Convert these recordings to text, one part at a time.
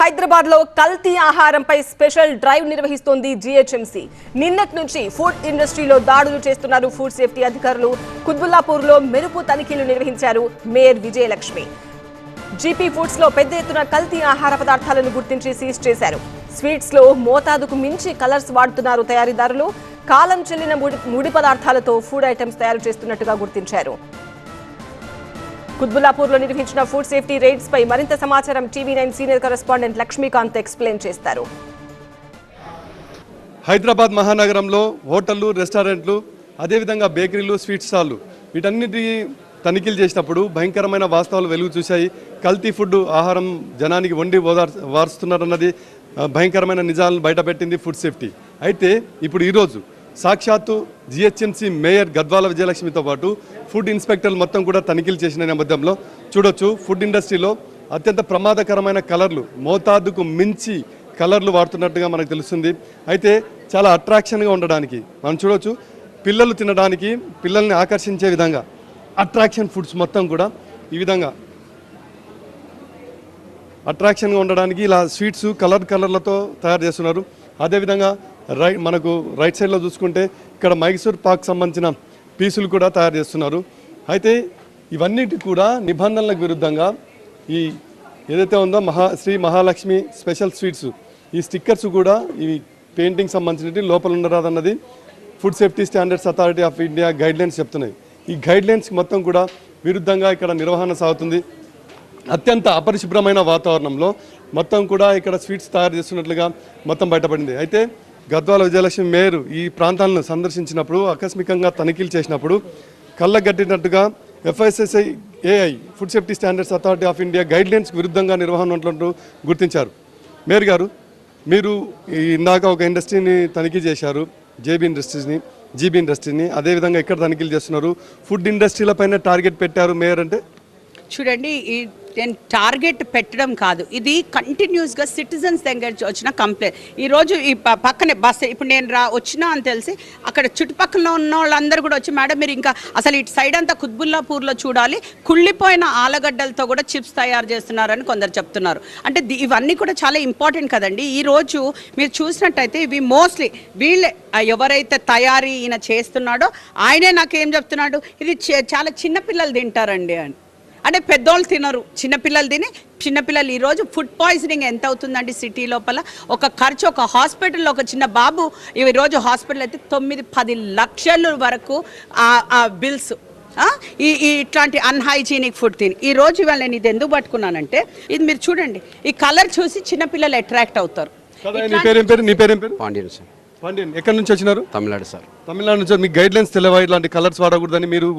హైదరాబాద్ లో కల్తీ ఆహారంపై special drive నిర్వహిస్తోంది జీహెచ్ఎంసీ. నిన్నటి నుంచి ఫుడ్ ఇండస్ట్రీలో దాడులు చేస్తున్నారు ఫుడ్ సేఫ్టీ అధికారులు. కుత్బుల్లాపూర్ లో మెరుపు తనిఖీలు నిర్వహించారు మేయర్ విజయలక్ష్మి. జీపీ ఫుడ్స్ లో పెద్ద ఎత్తున కల్తీ ఆహార పదార్థాలను గుర్తించి సీజ్ చేశారు. స్వీట్స్ లో మోతాదుకు మించి కలర్స్ వాడుతున్నారు తయారీదారులు. కాలం చెల్లిన ముడి పదార్థాలతో ఫుడ్ ఐటమ్స్ తయారు చేస్తున్నట్టుగా గుర్తించారు. కుత్బుల్లాపూర్ లో నిర్వహించిన ఫుడ్ సేఫ్టీ రైడ్స్ పై మరింత సమాచారం TV nine senior correspondent Lakshmikanth explain చేస్తారు. హైదరాబాద్ మహానగరంలో హోటళ్లు, రెస్టారెంట్లు, అదేవిధంగా బేకరీలు, స్వీట్ స్టాల్లు వీటన్నిటి తనిఖీలు చేసినప్పుడు భయంకరమైన వాస్తవాలు వెలుగు చూశాయి. కల్తీ ఫుడ్ ఆహారం జనానికి వండి వారుస్తున్నారన్నది భయంకరమైన నిజాలను బయటపెట్టింది ఫుడ్ సేఫ్టీ. అయితే ఇప్పుడు ఈరోజు సాక్షాత్తు జీహెచ్ఎంసీ మేయర్ గద్వాల విజయలక్ష్మితో పాటు ఫుడ్ ఇన్స్పెక్టర్లు మొత్తం కూడా తనిఖీలు చేసిన నేపథ్యంలో చూడొచ్చు, ఫుడ్ ఇండస్ట్రీలో అత్యంత ప్రమాదకరమైన కలర్లు, మోతాదుకు మించి కలర్లు వాడుతున్నట్టుగా మనకు తెలుస్తుంది. అయితే చాలా అట్రాక్షన్గా ఉండడానికి మనం చూడొచ్చు, పిల్లలు తినడానికి, పిల్లల్ని ఆకర్షించే విధంగా అట్రాక్షన్ ఫుడ్స్ మొత్తం కూడా ఈ విధంగా అట్రాక్షన్గా ఉండడానికి ఇలా స్వీట్స్ కలర్లతో తయారు చేస్తున్నారు. అదేవిధంగా మనకు రైట్ సైడ్లో చూసుకుంటే ఇక్కడ మైసూర్ పాక్ సంబంధించిన పీసులు కూడా తయారు చేస్తున్నారు. అయితే ఇవన్నిటి కూడా నిబంధనలకు విరుద్ధంగా ఈ ఏదైతే ఉందో శ్రీ మహాలక్ష్మి స్పెషల్ స్వీట్స్ ఈ స్టిక్కర్స్ కూడా ఈ పెయింటింగ్ సంబంధించినవి లోపల ఉండరాదన్నది food safety standards authority of India guidelines చెప్తున్నాయి. ఈ గైడ్లైన్స్ మొత్తం కూడా విరుద్ధంగా ఇక్కడ నిర్వహణ సాగుతుంది. అత్యంత అపరిశుభ్రమైన వాతావరణంలో మొత్తం కూడా ఇక్కడ స్వీట్స్ తయారు చేస్తున్నట్లుగా మొత్తం బయటపడింది. అయితే గద్వాల విజయలక్ష్మి మేయర్ ఈ ప్రాంతాలను సందర్శించినప్పుడు ఆకస్మికంగా తనిఖీలు చేసినప్పుడు కళ్ళగట్టినట్టుగా FSSAI food safety standards authority of India గైడ్లైన్స్కి విరుద్ధంగా నిర్వహణ ఉన్నట్లు గుర్తించారు. మేయర్ గారు, మీరు ఇందాక ఒక ఇండస్ట్రీని తనిఖీ చేశారు, జీబీ ఇండస్ట్రీని, అదేవిధంగా ఇక్కడ తనిఖీలు చేస్తున్నారు. ఫుడ్ ఇండస్ట్రీలపైన టార్గెట్ పెట్టారు మేయర్ అంటే చూడండి, నేను టార్గెట్ పెట్టడం కాదు, ఇది కంటిన్యూస్గా సిటిజన్స్ దగ్గర వచ్చిన కంప్లైంట్. ఈరోజు ఈ పక్కనే బస్ ఇప్పుడు నేను వచ్చినా అని తెలిసి అక్కడ చుట్టుపక్కల ఉన్న వాళ్ళందరూ కూడా వచ్చి, మేడం మీరు ఇంకా అసలు ఇటు సైడ్ అంతా కుత్బుల్లాపూర్లో చూడాలి, కుళ్ళిపోయిన ఆలగడ్డలతో కూడా చిప్స్ తయారు చేస్తున్నారని కొందరు చెప్తున్నారు. అంటే ఇవన్నీ కూడా చాలా ఇంపార్టెంట్ కదండి. ఈరోజు మీరు చూసినట్టయితే ఇవి మోస్ట్లీ వీళ్ళే ఎవరైతే తయారీ ఈయన చేస్తున్నాడో ఆయనే నాకేం చెప్తున్నాడు, ఇది చాలా చిన్నపిల్లలు తింటారండి అని. అంటే పెద్దోళ్ళు తినరు, చిన్నపిల్లలు ఈరోజు ఫుడ్ పాయిజనింగ్ ఎంత అవుతుందండి సిటీ లోపల. ఒక ఖర్చు ఒక హాస్పిటల్లో ఒక చిన్న బాబు ఈరోజు హాస్పిటల్ అయితే 9-10 లక్షల వరకు ఆ బిల్స్ ఇట్లాంటి అన్హైజీనిక్ ఫుడ్ తిని. ఈరోజు ఇవాళ నేను ఇది ఎందుకు పట్టుకున్నానంటే, ఇది మీరు చూడండి, ఈ కలర్ చూసి చిన్నపిల్లలు అట్రాక్ట్ అవుతారు. పాండ్యన్, ఎక్కడి నుంచి వచ్చినారు? తమిళనాడు సార్. తమిళనాడు నుంచి. మీకు గైడ్ లైన్స్ తెలియవా ఇలాంటి కలర్స్ వాడకూడదని? మీరు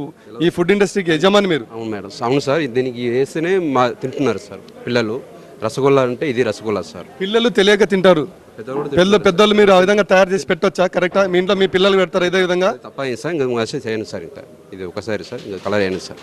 ఈ ఫుడ్ ఇండస్ట్రీకి యజమాని మీరు. అవును మేడం, అవును సార్. దీనికి వేస్తేనే తింటున్నారు సార్ పిల్లలు. రసగుల్లా అంటే ఇది రసగుల్లా సార్. పిల్లలు తెలియక తింటారు, పెద్దోళ్ళు మీరు ఆ విధంగా తయారు చేసి పెట్టొచ్చా? కరెక్టా? మీ ఇంట్లో మీ పిల్లలు పెడతారు ఇదే విధంగా? తప్ప సార్, ఇంకా చేయండి సార్, ఇంకా ఇది ఒకసారి సార్, ఇంకా కలర్ అయ్యండి సార్.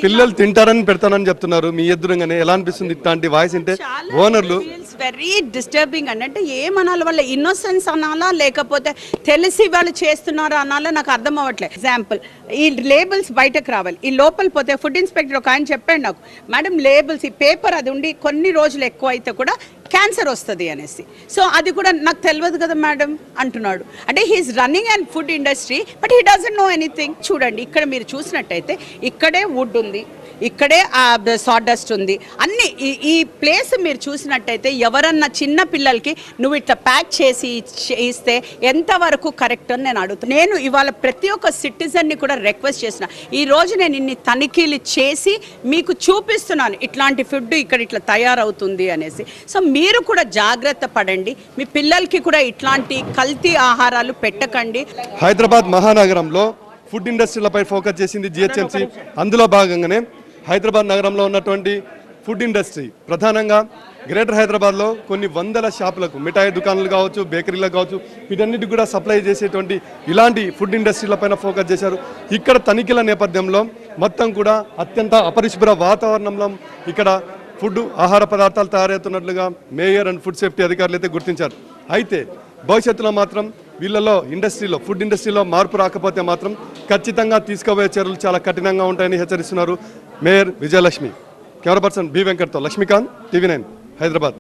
పిల్లలు తింటారని పెడతానని చెప్తున్నారు మీ ఎదురుగానే. ఎలా అనిపిస్తుంది ఇట్లాంటి వాయిస్ అంటే? ఓనర్లు వెరీ డిస్టర్బింగ్ అండి. అంటే ఏమనాలి, వాళ్ళ ఇన్నోసెన్స్ అనాలా లేకపోతే తెలిసి వాళ్ళు చేస్తున్నారా అనాలా నాకు అర్థం అవ్వట్లేదు. ఎగ్జాంపుల్, ఈ లేబుల్స్ బయటకు రావాలి. ఈ లోపల పోతే ఫుడ్ ఇన్స్పెక్టర్ ఒక ఆయన చెప్పాడు నాకు, మేడం లేబుల్స్ ఈ పేపర్ అది ఉండి కొన్ని రోజులు ఎక్కువ అయితే కూడా క్యాన్సర్ వస్తుంది అనేసి. సో అది కూడా నాకు తెలియదు కదా మేడం అంటున్నాడు. అంటే he is running and food industry but he doesn't know anything. చూడండి, ఇక్కడ మీరు చూసినట్టయితే ఇక్కడే వుడ్ ఉంది, ఇక్కడే సాడస్ట్ ఉంది, అన్ని ఈ ప్లేస్ మీరు చూసినట్టయితే ఎవరన్నా చిన్న పిల్లలకి నువ్వు ఇట్లా ప్యాక్ చేసి ఇస్తే ఎంతవరకు కరెక్ట్ అని నేను అడుగుతాను. నేను ఇవాళ ప్రతి ఒక్క సిటిజన్ని కూడా రిక్వెస్ట్ చేసిన, ఈరోజు నేను ఇన్ని తనిఖీలు చేసి మీకు చూపిస్తున్నాను ఇట్లాంటి ఫుడ్ ఇక్కడ ఇట్లా తయారవుతుంది అనేసి. సో మీరు కూడా జాగ్రత్త పడండి, మీ పిల్లలకి కూడా ఇట్లాంటి కల్తీ ఆహారాలు పెట్టకండి. హైదరాబాద్ మహానగరంలో ఫుడ్ ఇండస్ట్రీలపై ఫోకస్ చేసింది జీహెచ్ఎంసీ. అందులో భాగంగానే హైదరాబాద్ నగరంలో ఉన్నటువంటి ఫుడ్ ఇండస్ట్రీ ప్రధానంగా గ్రేటర్ హైదరాబాద్లో కొన్ని వందల షాపులకు, మిఠాయి దుకాణాలు కావచ్చు, బేకరీలకు కావచ్చు, వీటన్నిటికి కూడా సప్లై చేసేటువంటి ఇలాంటి ఫుడ్ ఇండస్ట్రీలపైన ఫోకస్ చేశారు. ఇక్కడ తనిఖీల నేపథ్యంలో మొత్తం కూడా అత్యంత అపరిశుభ్ర వాతావరణంలో ఇక్కడ ఫుడ్ ఆహార పదార్థాలు తయారవుతున్నట్లుగా మేయర్ అండ్ ఫుడ్ సేఫ్టీ అధికారులు అయితే గుర్తించారు. అయితే భవిష్యత్తులో మాత్రం వీళ్ళలో ఫుడ్ ఇండస్ట్రీలో మార్పు రాకపోతే మాత్రం ఖచ్చితంగా తీసుకోబోయే చర్యలు చాలా కఠినంగా ఉంటాయని హెచ్చరిస్తున్నారు mayor Vijayalakshmi. Camera person B వెంకట్తో లక్ష్మీకాంత్, టీవీ9 హైదరాబాద్.